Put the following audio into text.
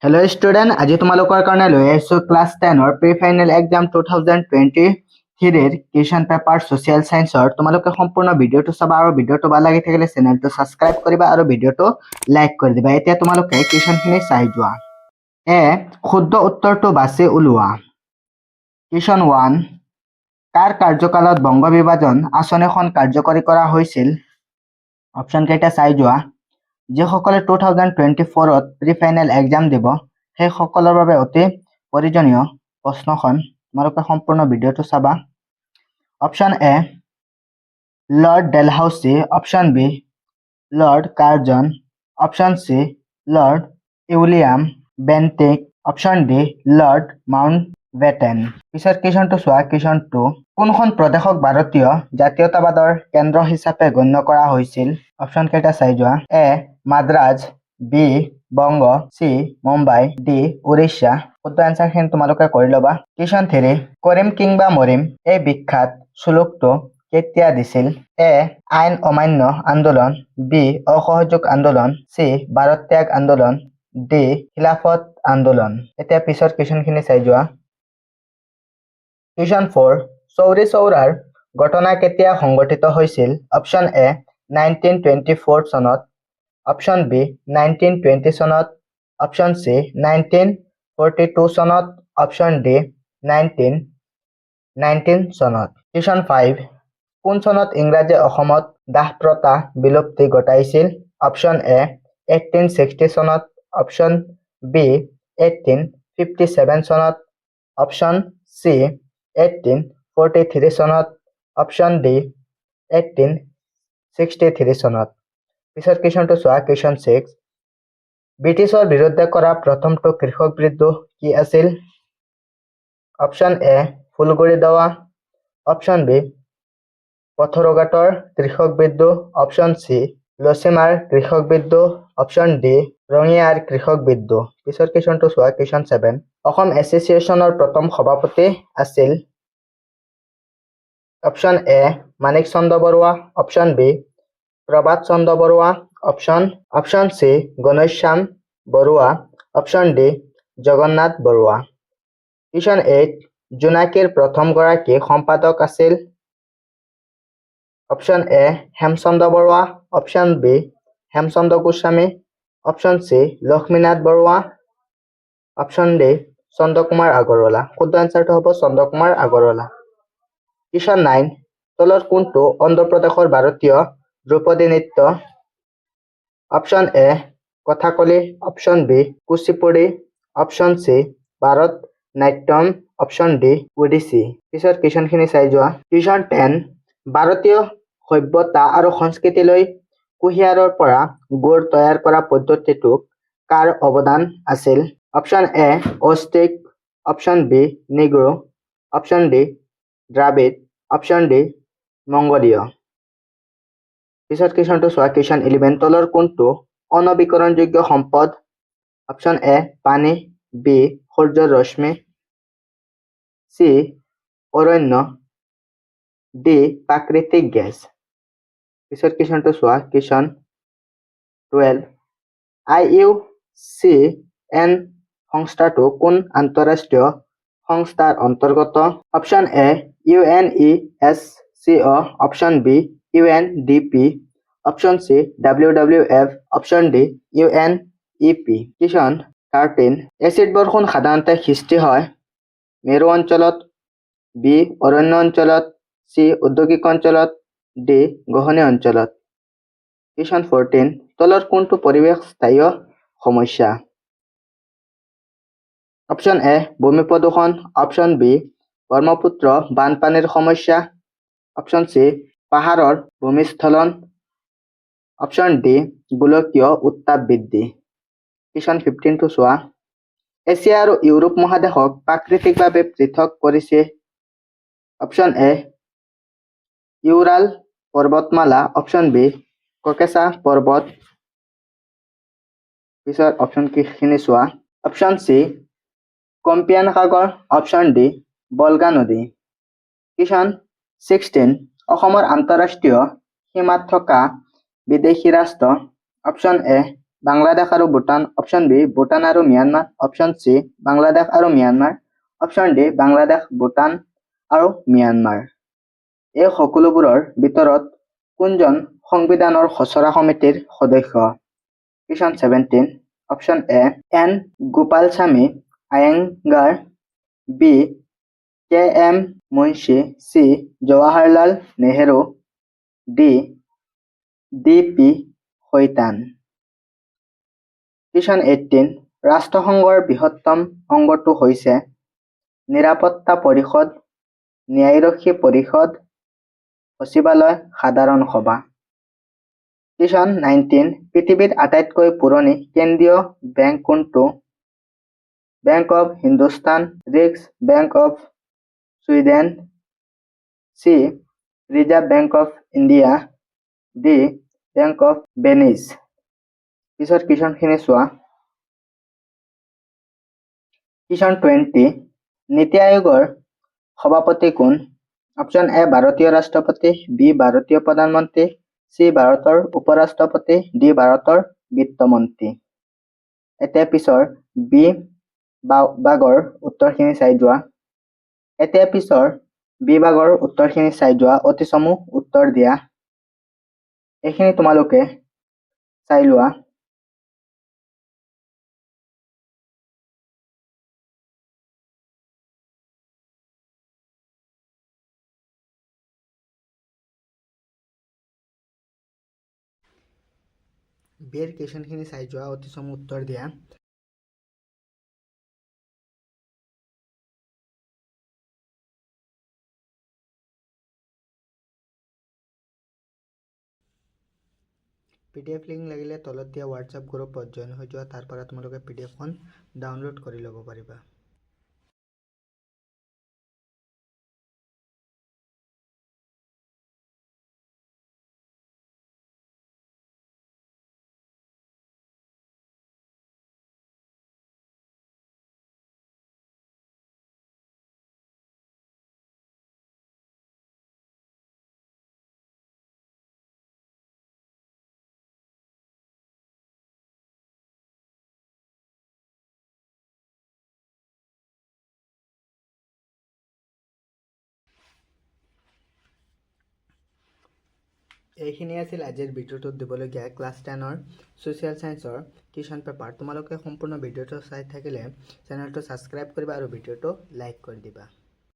Hello' student, আজি তোমালোকৰ কাৰণে লৈ আহিছোঁ ক্লাছ 10ৰ প্ৰি ফাইনেল এক্সাম 2023ৰ কুৱেশ্যন পেপাৰ ছ'চিয়েল ছায়েন্সৰ। তোমালোকে সম্পূৰ্ণ ভিডিঅ'টো চাবা আৰু ভিডিঅ'টো ভাল লাগি থাকিলে চেনেলটো ছাবস্ক্ৰাইব কৰিবা আৰু ভিডিঅ'টো লাইক কৰি দিবা। এতিয়া তোমালোকে কুৱেশ্যনখিনি চাই যোৱা। শুদ্ধ উত্তৰটো বাছি উলিওৱা। কুৱেশ্যন 1, কাৰ কাৰ্যকালত বংগ বিভাজন আঁচনিখন কাৰ্যকৰী কৰা হৈছিল? অপশ্যন কেইটা চাই যোৱা। যিসকলে 2024ত প্ৰি ফাইনেল এক্সাম দিব সেইসকলৰ বাবে অতি প্ৰয়োজনীয় প্ৰশ্নখন। তোমালোকে সম্পূৰ্ণ ভিডিঅ'টো চাবা। Option A, Lord Dalhousie. Option B, Lord Curzon. Option C, Lord William Bentinck. Option D, Lord Mountbatten. পিছত কুৱেশ্যনটো চোৱা। কুৱেশ্যন 2, কোনখন প্ৰদেশক ভাৰতীয় জাতীয়তাবাদৰ কেন্দ্ৰ হিচাপে গণ্য কৰা হৈছিল? অপশ্যন কেইটা চাই যোৱা। A, Madras. B, Banga. C, Mumbai. D, Orissa. শুদ্ধ এনচাৰখিনি তোমালোকে কৰি ল'বা। কুৱেশ্যন 3, কৰিম কিংবা মৰিম এই বিখ্যাত শ্লোকটো কেতিয়া দিছিল? এ, আইন অমান্য আন্দোলন। বি, অসহযোগ আন্দোলন। চি, ভাৰত ত্যাগ আন্দোলন। ডি, খিলাফত আন্দোলন। এতিয়া পিছত কুৱেশ্যনখিনি চাই যোৱা। কুৱেশ্যন 4, চৌৰি চৌৰাৰ ঘটনা কেতিয়া সংঘটিত হৈছিল? অপশ্যন এ, 1924 চনত। অপশ্যন বি, 1920 চনত। অপশ্যন চি, 1942 চনত। অপশ্যন ডি, 1919 চনত। কুৱেশ্যন 5, কোন চনত ইংৰাজে অসমত দাস প্ৰথা বিলুপ্তি ঘটাইছিল? অপশ্যন এ, 1860 চনত। অপশ্যন বি, 1857 চনত। অপশ্যন চি, 1843 চনত। অপশ্যন ডি, 1863 চনত। পিছত কুৱেশ্যনটো চোৱা। কুৱেশ্যন 6, ব্ৰিটিছৰ বিৰুদ্ধে কৰা প্ৰথমটো কৃষক বিদ্ৰোহ কি আছিল? অপশ্যন এ, ফুলগুৰি দাৱা। অপশ্যন বি, পথৰুঘাটৰ কৃষক বিদ্ৰোহ। অপশ্যন চি, লছিমাৰ কৃষক বিদ্ৰোহ। অপশ্যন ডি, ৰঙিয়াৰ কৃষক বিদ্ৰোহ। পিছত কুৱেশ্যনটো চোৱা। কুৱেশ্যন 7, অসম এছ'চিয়েশ্যনৰ প্ৰথম সভাপতি আছিল? Option A, Manik Chandra Barua. Option B, Prabhat Chandra Barua. Option C, Ghanashyam Barua. Option D, Jagannath Barua. Question 8, জোনাকীৰ প্ৰথম গৰাকী সম্পাদক আছিল? Option A, Hemchandra Barua. Option B, Hemchandra Goswami. Option C, Lakshminath Barua. Option D, Chandrakumar Agarwala. শুদ্ধ এনচাৰটো হ'ব চন্দ্ৰকুমাৰ আগৰৱালা। কুৱেশ্যন 9, তলৰ কোনটো অন্ধ্ৰপ্ৰদেশৰ ভাৰতীয় ধ্ৰুপদী নৃত্য? Option A, Kathakali. Option B, Kuchipudi. Option C, Bharata Natyam. Option D, Odissi. পিছত কুৱেশ্যনখিনি চাই যোৱা। কুৱেশ্যন 10, ভাৰতীয় সভ্যতা আৰু সংস্কৃতিলৈ কুঁহিয়াৰৰ পৰা গুড় তৈয়াৰ কৰা পদ্ধতিটোক কাৰ অৱদান আছিল? Option A, Austric. Option B, Negro. Option D, Dravida. Option D, মংগোলীয়। পিছত কুৱেশ্যনটো চোৱা। কুৱেশ্যন 11, তলৰ কোনটো অনৱীকৰণযোগ্য সম্পদ? অপশ্যন এ, পানী। বি, সূৰ্যৰ ৰশ্মি। চি, অৰণ্য। ডি, প্ৰাকৃতিক গেছ। পিছত কুৱেশ্যনটো চোৱা। কুৱেশ্যন 12, IUCN সংস্থাটো কোন আন্তঃৰাষ্ট্ৰীয় সংস্থাৰ অন্তৰ্গত? Option A, UNESCO। Option B, UNDP। Option C, WWF। Option D, UNEP। Question 13, acid বৰষুণ সাধাৰণতে সৃষ্টি হয়? মেৰু অঞ্চলত। বি, অৰণ্য অঞ্চলত। চি, ঔদ্যোগিক অঞ্চলত। ডি, গহনীয় অঞ্চলত। কুৱেশ্যন 14, তলৰ কোনটো পৰিৱেশ স্থায়ী সমস্যা? অপশ্যন এ, ভূমি প্ৰদূষণ। অপশ্যন বি, ব্ৰহ্মপুত্ৰ বানপানীৰ সমস্যা। অপশ্যন চি, পাহাৰৰ ভূমিস্খলন। অপশ্যন ডি, গোলকীয় উত্তাপ বৃদ্ধি। কুৱেশ্যন 15টো চোৱা। এছিয়া আৰু ইউৰোপ মহাদেশক প্ৰাকৃতিকভাৱে পৃথক কৰিছে? অপশ্যন এ, ইউৰাল পৰ্বতমালা। অপশ্যন বি, ককেছা পৰ্বত। পিছত অপশ্যনখিনি চোৱা। অপশ্যন চি, কম্পিয়ান সাগৰ। অপশ্যন ডি, বল্গা নদী। কুৱেশ্যন 16, অসমৰ আন্তঃৰাষ্ট্ৰীয় সীমাত থকা বিদেশী ৰাষ্ট্ৰ? অপশ্যন এ, বাংলাদেশ আৰু ভূটান, অপশ্যন বি ভূটান আৰু ম্যানমাৰ, অপশ্যন চি বাংলাদেশ আৰু Myanmar, option D Bangladesh, Bhutan আৰু ম্যানমাৰ। এই সকলোবোৰৰ ভিতৰত কোনজন সংবিধানৰ খচৰা সমিতিৰ সদস্য? Question 17, option A N Gopalaswami Ayyangar, B K M Munshi, C Jawaharlal Nehru, D D P Khaitan. Question 18, ৰাষ্ট্ৰসংঘৰ বৃহত্তম অংগটো হৈছে নিৰাপত্তা পৰিষদ, ন্যায়ৰক্ষী পৰিষদ, সচিবালয়, সাধাৰণ সভা। কুৱেশ্যন 19, পৃথিৱীৰ আটাইতকৈ পুৰণি কেন্দ্ৰীয় বেংক কোনটো? Bank of Hindustan, risks bank of Sweden, C reserve bank of India, D bank of Venis. পিছত কুৱেশ্যনখিনি চোৱা। কুৱেশ্যন 20, নীতি আয়োগৰ সভাপতি কোন? অপশ্যন এ ভাৰতীয় ৰাষ্ট্ৰপতি, বি ভাৰতীয় প্ৰধানমন্ত্ৰী, চি ভাৰতৰ উপৰাষ্ট্ৰপতি, ডি ভাৰতৰ বিত্তমন্ত্ৰী। এতিয়া পিছৰ বি ভাগৰ উত্তৰখিনি চাই যোৱা। অতি চমু উত্তৰ দিয়া। এইখিনি তোমালোকে চাই লোৱা। বিয়েৰ কুৱেশ্যনখিনি চাই যোৱা, অতি চমু উত্তৰ দিয়া। PDF লিংক লাগিলে তলত দিয়া হোৱাটছআপ গ্ৰুপত জইন হৈ যোৱা, তাৰ পৰা তোমালোকে PDFখন ডাউনলোড কৰি ল'ব পাৰিবা। এইখিনি আছিল আজিৰ ভিডিঅ'টোত দিবলগীয়া ক্লাছ 10ৰ ছ'চিয়েল ছায়েন্সৰ কুৱেশ্যন পেপাৰ। তোমালোকে সম্পূৰ্ণ ভিডিঅ'টো চাই থাকিলে চেনেলটো ছাবস্ক্ৰাইব কৰিবা আৰু ভিডিঅ'টো লাইক কৰি দিবা।